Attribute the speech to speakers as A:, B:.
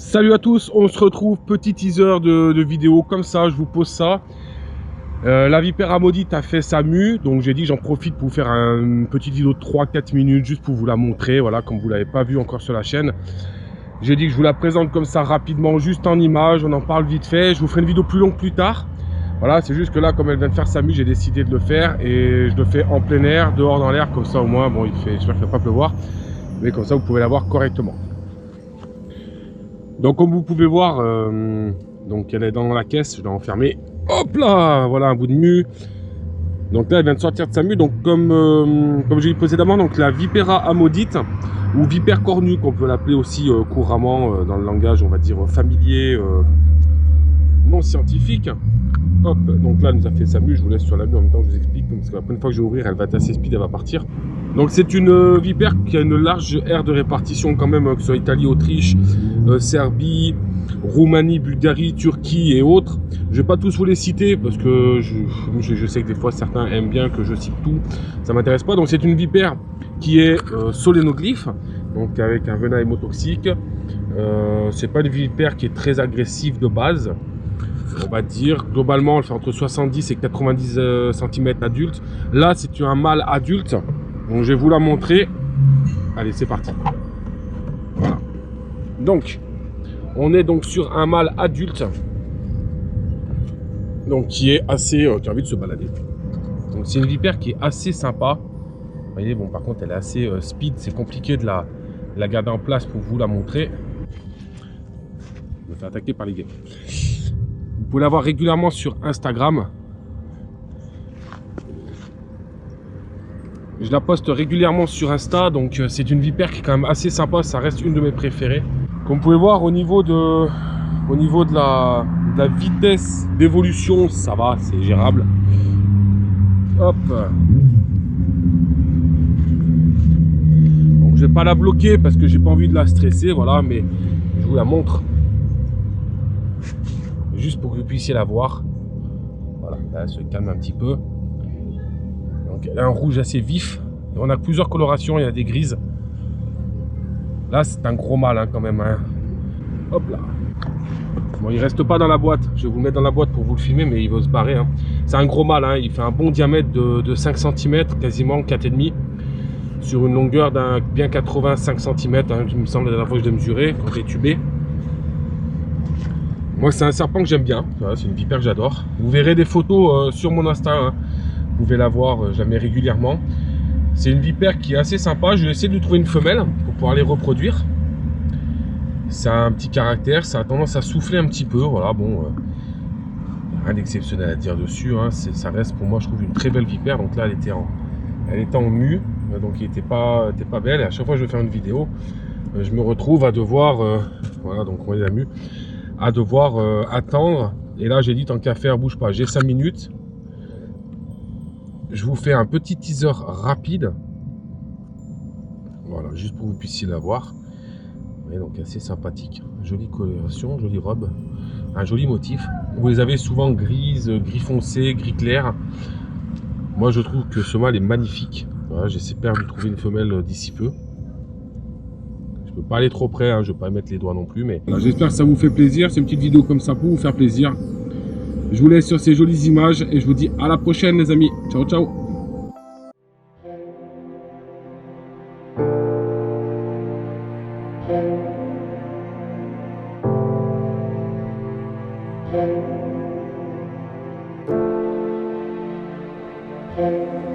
A: Salut à tous, on se retrouve, petit teaser de vidéo comme ça, je vous pose ça. La vipère amaudite a fait sa mue, donc j'ai dit j'en profite pour vous faire une petite vidéo de 3-4 minutes juste pour vous la montrer, voilà, comme vous ne l'avez pas vu encore sur la chaîne. J'ai dit que je vous la présente comme ça rapidement, juste en image, on en parle vite fait, je vous ferai une vidéo plus longue plus tard. Voilà, c'est juste que là, comme elle vient de faire sa mue, j'ai décidé de le faire et je le fais en plein air, dehors dans l'air, comme ça au moins, bon, j'espère qu'il ne va pas pleuvoir, mais comme ça vous pouvez la voir correctement. Donc comme vous pouvez voir, donc elle est dans la caisse, je l'ai enfermée. Hop là, voilà un bout de mue. Donc là elle vient de sortir de sa mue. Donc comme j'ai dit précédemment, donc la Vipera amaudite ou vipère cornue qu'on peut l'appeler aussi couramment dans le langage on va dire familier, non scientifique. Hop, donc là elle nous a fait sa mue, je vous laisse sur la mue en même temps que je vous explique, parce que la première fois que je vais ouvrir elle va être assez speed, elle va partir. Donc c'est une vipère qui a une large aire de répartition quand même, que ce soit Italie, Autriche, Serbie, Roumanie, Bulgarie, Turquie et autres. Je vais pas tous vous les citer parce que je sais que des fois certains aiment bien que je cite tout, ça m'intéresse pas. Donc c'est une vipère qui est solénoglyphe, donc avec un venin hémotoxique. C'est pas une vipère qui est très agressive de base. On va dire, globalement, elle fait entre 70 et 90 cm adulte. Là, c'est un mâle adulte. Donc, je vais vous la montrer. Allez, c'est parti. Voilà. Donc, on est donc sur un mâle adulte. Donc, qui est assez... qui a envie de se balader. Donc, c'est une vipère qui est assez sympa. Vous voyez, bon, par contre, elle est assez speed. C'est compliqué de la garder en place pour vous la montrer. Je me fais attaquer par les guêpes. Vous pouvez la voir régulièrement sur Instagram. Je la poste régulièrement sur Insta, donc c'est une vipère qui est quand même assez sympa, ça reste une de mes préférées. Comme vous pouvez voir au niveau de la vitesse d'évolution, ça va, c'est gérable. Hop. Donc je vais pas la bloquer parce que j'ai pas envie de la stresser, voilà, mais je vous la montre. Juste pour que vous puissiez la voir. Voilà, là, elle se calme un petit peu. Donc elle a un rouge assez vif. Et on a plusieurs colorations, il y a des grises. Là c'est un gros mâle hein, quand même. Hein. Hop là. Bon il reste pas dans la boîte. Je vais vous le mettre dans la boîte pour vous le filmer, mais il va se barrer. Hein. C'est un gros mâle, hein. Il fait un bon diamètre de 5 cm, quasiment 4,5 sur une longueur d'un bien 85 cm. Hein, il me semble la dernière fois que je l'ai mesuré quand j'ai tubé. Moi c'est un serpent que j'aime bien. Voilà, c'est une vipère que j'adore. Vous verrez des photos sur mon Insta. Hein. Vous pouvez la voir, je la mets régulièrement. C'est une vipère qui est assez sympa. Je vais essayer de lui trouver une femelle pour pouvoir les reproduire. Ça a un petit caractère, ça a tendance à souffler un petit peu. Voilà, bon, rien d'exceptionnel à dire dessus. Hein. Ça reste pour moi, je trouve, une très belle vipère. Donc là, elle était en mue, donc elle n'était pas belle. Et à chaque fois que je vais faire une vidéo, je me retrouve à devoir, voilà, donc on voit la mue, à devoir attendre. Et là, j'ai dit tant qu'à faire, bouge pas. J'ai 5 minutes. Je vous fais un petit teaser rapide. Voilà, juste pour que vous puissiez la voir. Et donc assez sympathique. Jolie coloration, jolie robe. Un joli motif. Vous les avez souvent grises, gris foncé, gris clair. Moi je trouve que ce mâle est magnifique. Voilà, j'espère lui trouver une femelle d'ici peu. Je peux pas aller trop près, hein, je vais pas mettre les doigts non plus. Mais voilà, j'espère que ça vous fait plaisir. C'est une petite vidéo comme ça pour vous faire plaisir. Je vous laisse sur ces jolies images et je vous dis à la prochaine les amis. Ciao ciao. Thank you.